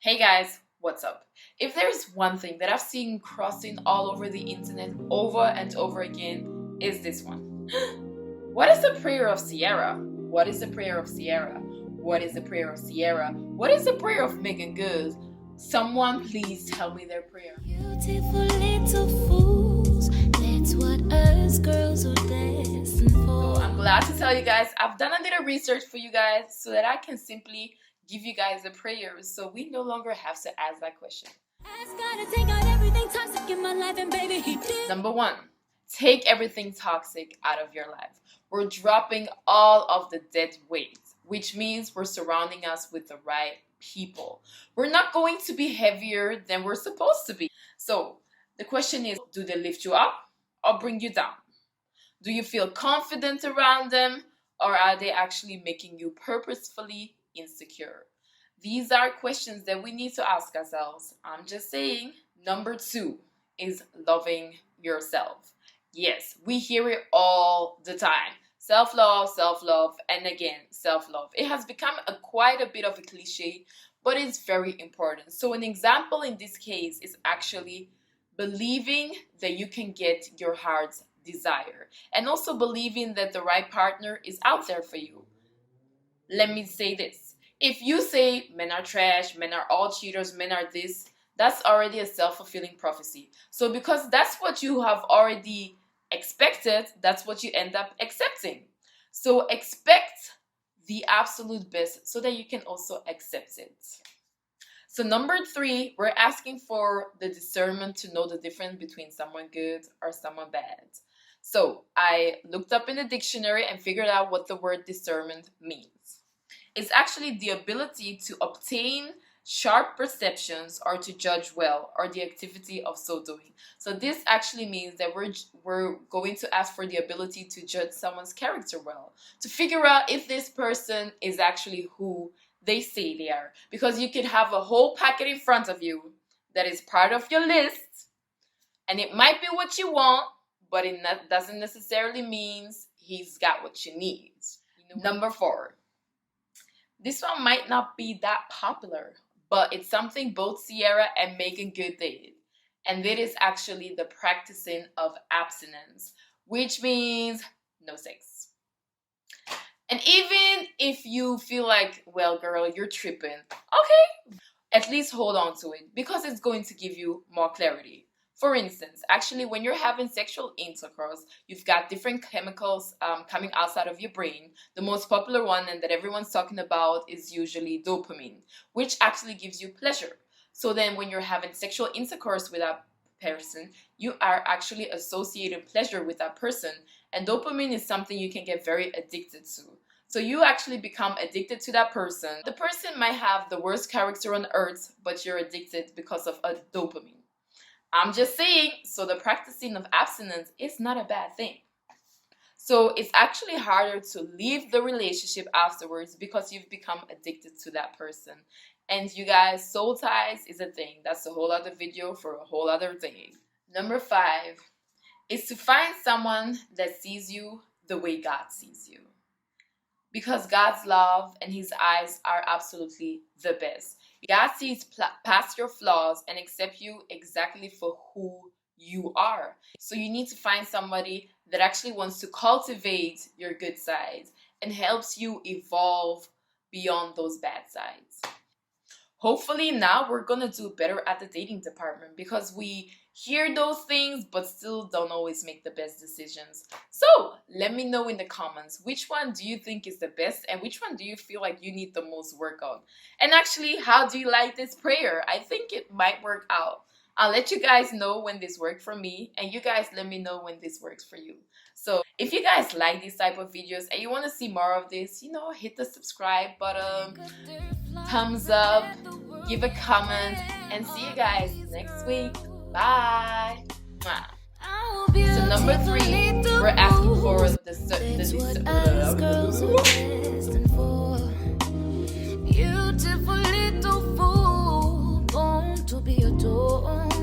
Hey guys, what's up? If there's one thing that I've seen crossing all over the internet over and over again, is this one. What is the prayer of Ciara? What is the prayer of Ciara? What is the prayer of Ciara? What is the prayer of Meagan Good? Someone please tell me their prayer. Beautiful little fools, that's what us girls are destined for. So I'm glad to tell you guys, I've done a little research for you guys so that I can simply give you guys a prayer so we no longer have to ask that question. Number one, take everything toxic out of your life. We're dropping all of the dead weight, which means we're surrounding us with the right people. We're not going to be heavier than we're supposed to be. So the question is, do they lift you up or bring you down? Do you feel confident around them, or are they actually making you purposefully insecure? These are questions that we need to ask ourselves. I'm just saying. Number two is loving yourself. Yes, we hear it all the time. Self-love, self-love, and again, self-love. It has become quite a bit of a cliche, but it's very important. So an example in this case is actually believing that you can get your heart's desire, and also believing that the right partner is out there for you. Let me say this. If you say men are trash, men are all cheaters, men are this, that's already a self-fulfilling prophecy. So because that's what you have already expected, that's what you end up accepting. So expect the absolute best so that you can also accept it. So number three, we're asking for the discernment to know the difference between someone good or someone bad. So I looked up in the dictionary and figured out what the word discernment means. It's actually the ability to obtain sharp perceptions or to judge well, or the activity of so doing. So this actually means that we're going to ask for the ability to judge someone's character well, to figure out if this person is actually who they say they are. Because you could have a whole packet in front of you that is part of your list, and it might be what you want, but it doesn't necessarily mean he's got what you need. Number four. This one might not be that popular, but it's something both Ciara and Meagan Good did. And it is actually the practicing of abstinence, which means no sex. And even if you feel like, well, girl, you're tripping, okay, at least hold on to it, because it's going to give you more clarity. For instance, actually, when you're having sexual intercourse, you've got different chemicals coming outside of your brain. The most popular one and that everyone's talking about is usually dopamine, which actually gives you pleasure. So then when you're having sexual intercourse with a person, you are actually associating pleasure with that person. And dopamine is something you can get very addicted to. So you actually become addicted to that person. The person might have the worst character on earth, but you're addicted because of a dopamine. I'm just saying, so the practicing of abstinence is not a bad thing. So it's actually harder to leave the relationship afterwards because you've become addicted to that person. And you guys, soul ties is a thing. That's a whole other video for a whole other thing. Number five is to find someone that sees you the way God sees you. Because God's love and his eyes are absolutely the best. God sees past your flaws and accepts you exactly for who you are. So you need to find somebody that actually wants to cultivate your good sides and helps you evolve beyond those bad sides. Hopefully now we're going to do better at the dating department, because we hear those things but still don't always make the best decisions. So let me know in the comments, which one do you think is the best and which one do you feel like you need the most work on? And actually, how do you like this prayer? I think it might work out. I'll let you guys know when this worked for me, and you guys let me know when this works for you. So if you guys like these type of videos and you want to see more of this, hit the subscribe button, thumbs up, give a comment, and see you guys next week. Bye. So number three, we're asking for Beautiful little fool, born to be adored.